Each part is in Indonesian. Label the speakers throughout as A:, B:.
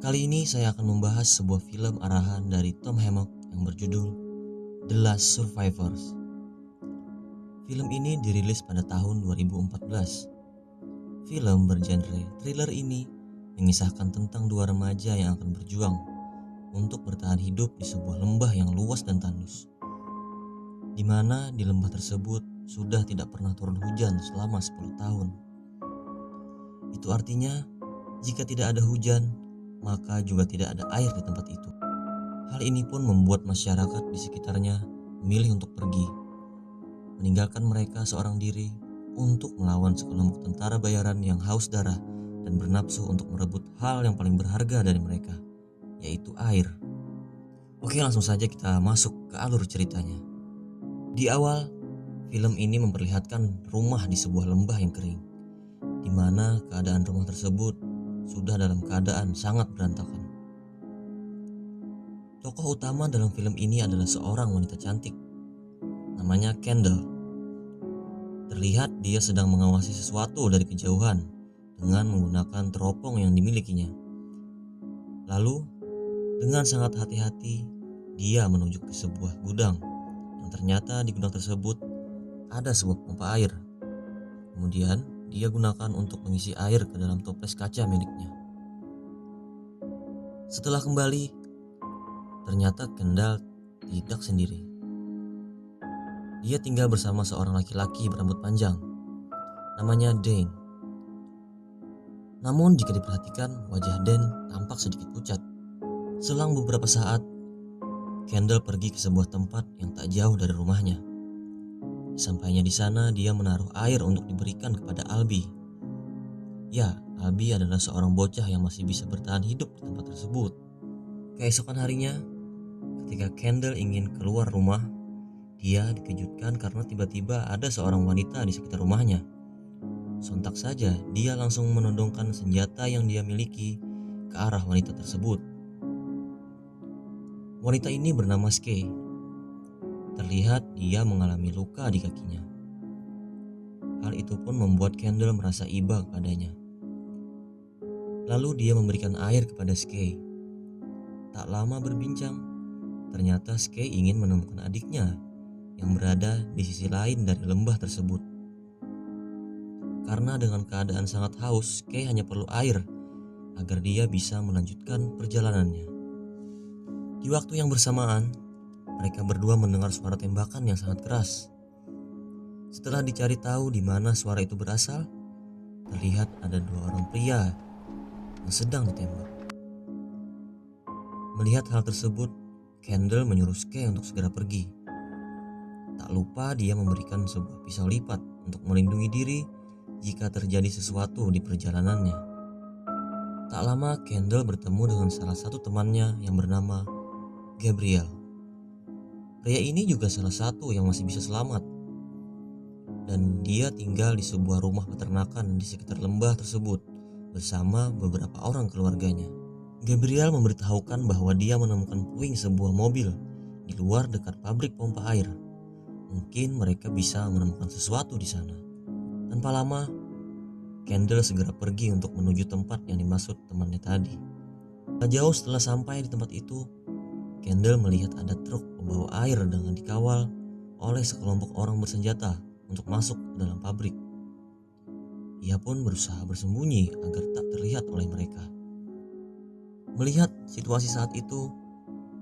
A: Kali ini saya akan membahas sebuah film arahan dari Tom Hanks yang berjudul The Last Survivors. Film ini dirilis pada tahun 2014. Film bergenre thriller ini mengisahkan tentang dua remaja yang akan berjuang untuk bertahan hidup di sebuah lembah yang luas dan tandus, di mana di lembah tersebut sudah tidak pernah turun hujan selama 10 tahun. Itu artinya jika tidak ada hujan, maka juga tidak ada air di tempat itu. Hal ini pun membuat masyarakat di sekitarnya memilih untuk pergi, meninggalkan mereka seorang diri untuk melawan sekelompok tentara bayaran yang haus darah dan bernafsu untuk merebut hal yang paling berharga dari mereka, yaitu air. Oke, langsung saja kita masuk ke alur ceritanya. Di awal, film ini memperlihatkan rumah di sebuah lembah yang kering, di mana keadaan rumah tersebut sudah dalam keadaan sangat berantakan. Tokoh utama dalam film ini adalah seorang wanita cantik, namanya Kendall. Terlihat dia sedang mengawasi sesuatu dari kejauhan dengan menggunakan teropong yang dimilikinya. Lalu, dengan sangat hati-hati, dia menuju ke sebuah gudang yang ternyata di gudang tersebut ada sebuah pompa air. Kemudian, dia gunakan untuk mengisi air ke dalam toples kaca miliknya. Setelah kembali, ternyata Kendall tidak sendiri. Dia tinggal bersama seorang laki-laki berambut panjang, namanya Dane. Namun jika diperhatikan, wajah Dane tampak sedikit pucat. Selang beberapa saat, Kendall pergi ke sebuah tempat yang tak jauh dari rumahnya. Sampainya di sana, dia menaruh air untuk diberikan kepada Albie. Ya, Albie adalah seorang bocah yang masih bisa bertahan hidup di tempat tersebut. Keesokan harinya, ketika Kendall ingin keluar rumah, dia dikejutkan karena tiba-tiba ada seorang wanita di sekitar rumahnya. Sontak saja, dia langsung menodongkan senjata yang dia miliki ke arah wanita tersebut. Wanita ini bernama Skye. Terlihat dia mengalami luka di kakinya. Hal itu pun membuat Kendall merasa iba kepadanya. Lalu dia memberikan air kepada Skye. Tak lama berbincang, ternyata Skye ingin menemukan adiknya yang berada di sisi lain dari lembah tersebut. Karena dengan keadaan sangat haus, Skye hanya perlu air agar dia bisa melanjutkan perjalanannya. Di waktu yang bersamaan, mereka berdua mendengar suara tembakan yang sangat keras. Setelah dicari tahu di mana suara itu berasal, terlihat ada dua orang pria yang sedang ditembak. Melihat hal tersebut, Kendall menyuruh Skye untuk segera pergi. Tak lupa dia memberikan sebuah pisau lipat untuk melindungi diri jika terjadi sesuatu di perjalanannya. Tak lama Kendall bertemu dengan salah satu temannya yang bernama Gabriel. Pria ini juga salah satu yang masih bisa selamat, dan dia tinggal di sebuah rumah peternakan di sekitar lembah tersebut bersama beberapa orang keluarganya. Gabriel memberitahukan bahwa dia menemukan puing sebuah mobil di luar dekat pabrik pompa air. Mungkin mereka bisa menemukan sesuatu di sana. Tanpa lama, Kendall segera pergi untuk menuju tempat yang dimaksud temannya tadi. Tak jauh setelah sampai di tempat itu, Kendall melihat ada truk pembawa air dengan dikawal oleh sekelompok orang bersenjata untuk masuk ke dalam pabrik. Ia pun berusaha bersembunyi agar tak terlihat oleh mereka. Melihat situasi saat itu,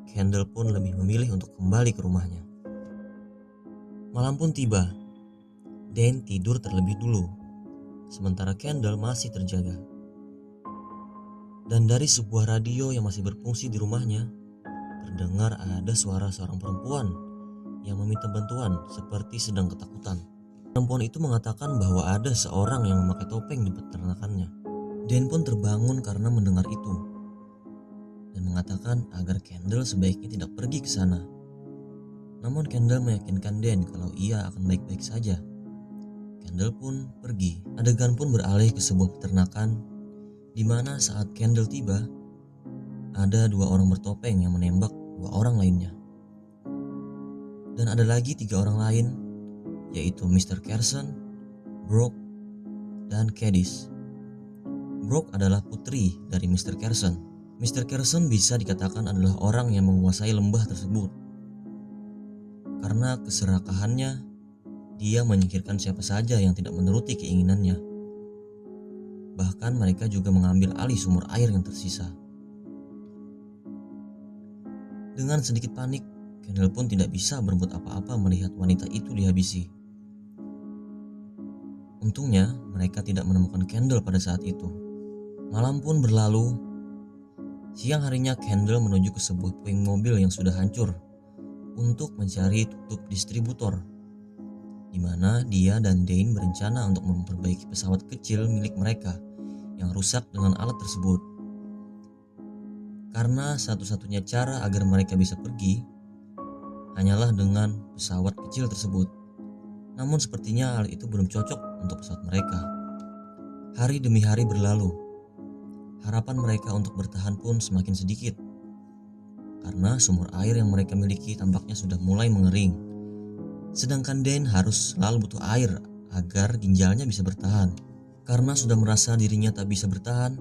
A: Kendall pun lebih memilih untuk kembali ke rumahnya. Malam pun tiba. Dane tidur terlebih dulu, sementara Kendall masih terjaga. Dan dari sebuah radio yang masih berfungsi di rumahnya, terdengar ada suara seorang perempuan yang meminta bantuan seperti sedang ketakutan. Perempuan itu mengatakan bahwa ada seorang yang memakai topeng di peternakannya. Dane pun terbangun karena mendengar itu dan mengatakan agar Kendall sebaiknya tidak pergi ke sana. Namun Kendall meyakinkan Dane kalau ia akan baik-baik saja. Kendall pun pergi. Adegan pun beralih ke sebuah peternakan, di mana saat Kendall tiba, ada dua orang bertopeng yang menembak dua orang lainnya. Dan ada lagi tiga orang lain, yaitu Mr. Carson, Brooke, dan Candice. Brooke adalah putri dari Mr. Carson. Mr. Carson bisa dikatakan adalah orang yang menguasai lembah tersebut. Karena keserakahannya, dia menyingkirkan siapa saja yang tidak menuruti keinginannya. Bahkan mereka juga mengambil alih sumur air yang tersisa. Dengan sedikit panik, Kendall pun tidak bisa berbuat apa-apa melihat wanita itu dihabisi. Untungnya, mereka tidak menemukan Kendall pada saat itu. Malam pun berlalu. Siang harinya Kendall menuju ke sebuah puing mobil yang sudah hancur untuk mencari tutup distributor, di mana dia dan Dane berencana untuk memperbaiki pesawat kecil milik mereka yang rusak dengan alat tersebut. Karena satu-satunya cara agar mereka bisa pergi hanyalah dengan pesawat kecil tersebut. Namun sepertinya hal itu belum cocok untuk pesawat mereka. Hari demi hari berlalu. Harapan mereka untuk bertahan pun semakin sedikit. Karena sumur air yang mereka miliki tampaknya sudah mulai mengering. Sedangkan Dane harus selalu butuh air agar ginjalnya bisa bertahan. Karena sudah merasa dirinya tak bisa bertahan,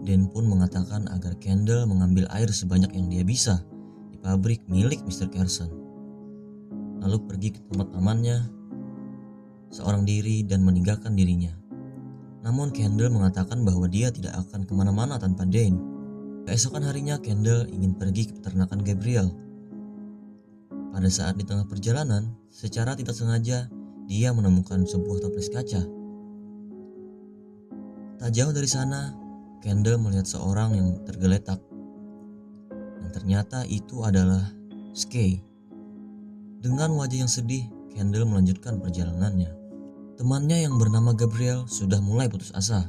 A: Dane pun mengatakan agar Kendall mengambil air sebanyak yang dia bisa di pabrik milik Mr. Carson. Lalu pergi ke tempat amannya seorang diri dan meninggalkan dirinya. Namun Kendall mengatakan bahwa dia tidak akan kemana-mana tanpa Dane. Keesokan harinya Kendall ingin pergi ke peternakan Gabriel. Pada saat di tengah perjalanan, secara tidak sengaja dia menemukan sebuah toples kaca. Tak jauh dari sana, Kendall melihat seorang yang tergeletak. Dan ternyata itu adalah Skye. Dengan wajah yang sedih, Kendall melanjutkan perjalanannya. Temannya yang bernama Gabriel sudah mulai putus asa,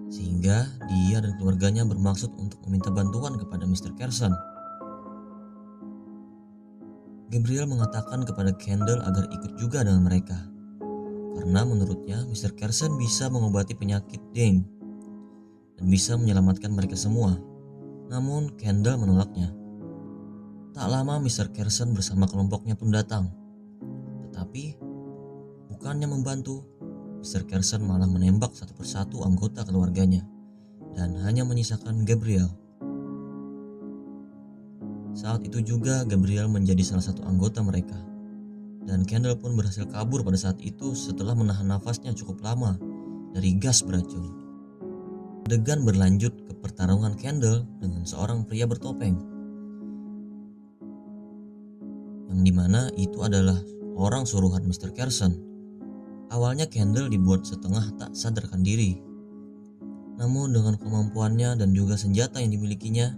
A: sehingga dia dan keluarganya bermaksud untuk meminta bantuan kepada Mr. Carson. Gabriel mengatakan kepada Kendall agar ikut juga dengan mereka, karena menurutnya Mr. Carson bisa mengobati penyakit Dane dan bisa menyelamatkan mereka semua. Namun Kendall menolaknya. Tak lama Mr. Carson bersama kelompoknya pun datang. Tetapi bukannya membantu, Mr. Carson malah menembak satu persatu anggota keluarganya dan hanya menyisakan Gabriel. Saat itu juga Gabriel menjadi salah satu anggota mereka. Dan Kendall pun berhasil kabur pada saat itu setelah menahan nafasnya cukup lama dari gas beracun. Adegan berlanjut ke pertarungan Kendall dengan seorang pria bertopeng, yang dimana itu adalah orang suruhan Mr. Carson. Awalnya Kendall dibuat setengah tak sadarkan diri. Namun dengan kemampuannya dan juga senjata yang dimilikinya,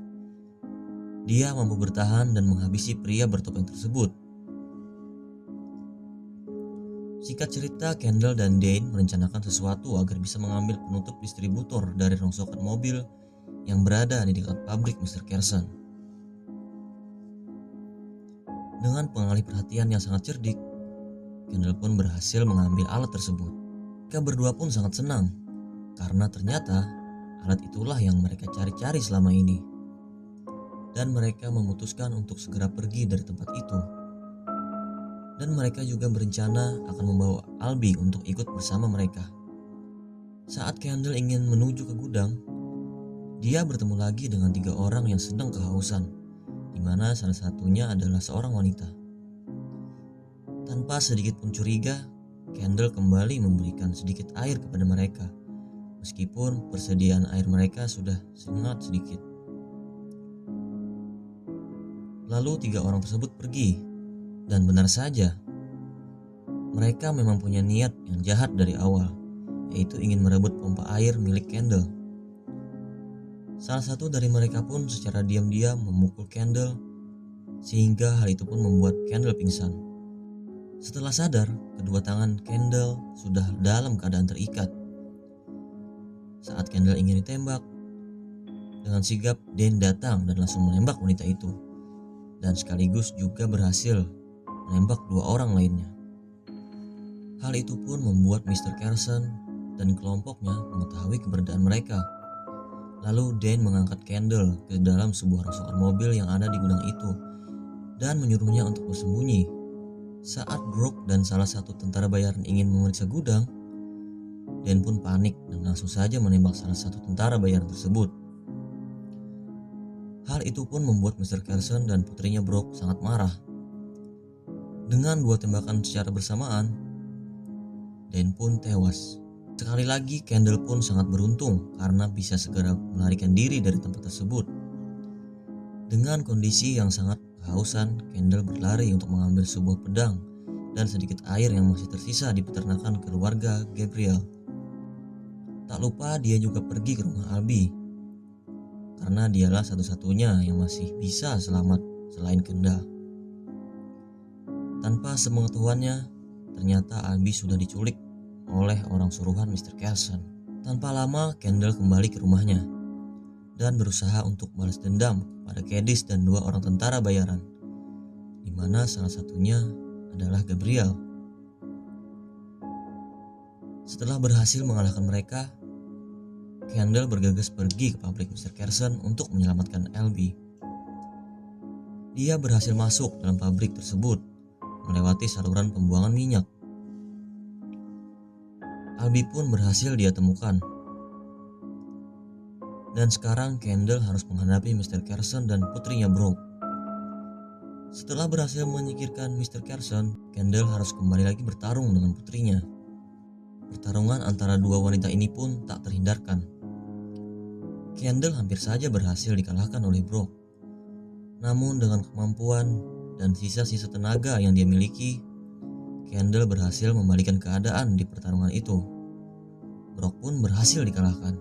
A: dia mampu bertahan dan menghabisi pria bertopeng tersebut. Singkat cerita, Kendall dan Dane merencanakan sesuatu agar bisa mengambil penutup distributor dari rongsokan mobil yang berada di dekat pabrik Mr. Carson. Dengan pengalih perhatian yang sangat cerdik, Kendall pun berhasil mengambil alat tersebut. Mereka berdua pun sangat senang, karena ternyata alat itulah yang mereka cari-cari selama ini. Dan mereka memutuskan untuk segera pergi dari tempat itu. Dan mereka juga berencana akan membawa Albie untuk ikut bersama mereka. Saat Kendall ingin menuju ke gudang, dia bertemu lagi dengan 3 orang yang sedang kehausan, di mana salah satunya adalah seorang wanita. Tanpa sedikit pun curiga, Kendall kembali memberikan sedikit air kepada mereka, meskipun persediaan air mereka sudah sangat sedikit. Lalu 3 orang tersebut pergi, dan benar saja, mereka memang punya niat yang jahat dari awal, yaitu ingin merebut pompa air milik Kendall. Salah satu dari mereka pun secara diam-diam memukul Kendall, sehingga hal itu pun membuat Kendall pingsan. Setelah sadar, kedua tangan Kendall sudah dalam keadaan terikat. Saat Kendall ingin ditembak, dengan sigap Dane datang dan langsung menembak wanita itu, dan sekaligus juga berhasil menembak 2 orang lainnya. Hal itu pun membuat Mr. Carson dan kelompoknya mengetahui keberadaan mereka. Lalu Dane mengangkat Kendall ke dalam sebuah rongsokan mobil yang ada di gudang itu dan menyuruhnya untuk bersembunyi. Saat Brooke dan salah satu tentara bayaran ingin memeriksa gudang, Dane pun panik dan langsung saja menembak salah satu tentara bayaran tersebut. Hal itu pun membuat Mr. Carson dan putrinya Brooke sangat marah. Dengan 2 tembakan secara bersamaan, Dan pun tewas. Sekali lagi Kendall pun sangat beruntung karena bisa segera melarikan diri dari tempat tersebut. Dengan kondisi yang sangat kehausan, Kendall berlari untuk mengambil sebuah pedang dan sedikit air yang masih tersisa di peternakan keluarga Gabriel. Tak lupa dia juga pergi ke rumah Albie, karena dialah satu-satunya yang masih bisa selamat selain Kendall. Tanpa sepengetahuannya, ternyata Albie sudah diculik oleh orang suruhan Mr. Carson. Tanpa lama, Kendall kembali ke rumahnya dan berusaha untuk balas dendam pada Candice dan 2 orang tentara bayaran, di mana salah satunya adalah Gabriel. Setelah berhasil mengalahkan mereka, Kendall bergegas pergi ke pabrik Mr. Carson untuk menyelamatkan Albie. Dia berhasil masuk dalam pabrik tersebut, melewati saluran pembuangan minyak. Albie pun berhasil dia temukan. Dan sekarang Kendall harus menghadapi Mr. Carson dan putrinya Brooke. Setelah berhasil menyingkirkan Mr. Carson, Kendall harus kembali lagi bertarung dengan putrinya. Pertarungan antara 2 wanita ini pun tak terhindarkan. Kendall hampir saja berhasil dikalahkan oleh Brooke. Namun dengan kemampuan dan sisa-sisa tenaga yang dia miliki, Kendall berhasil membalikan keadaan di pertarungan itu. Brooke pun berhasil dikalahkan.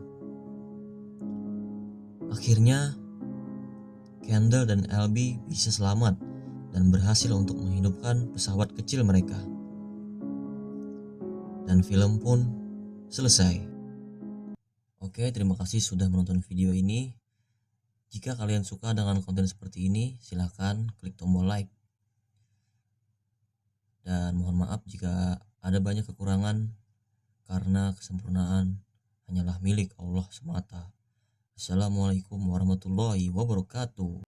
A: Akhirnya, Kendall dan Albie bisa selamat dan berhasil untuk menghidupkan pesawat kecil mereka. Dan film pun selesai. Oke, terima kasih sudah menonton video ini. Jika kalian suka dengan konten seperti ini, silahkan klik tombol like. Dan mohon maaf jika ada banyak kekurangan, karena kesempurnaan hanyalah milik Allah semata. Assalamualaikum warahmatullahi wabarakatuh.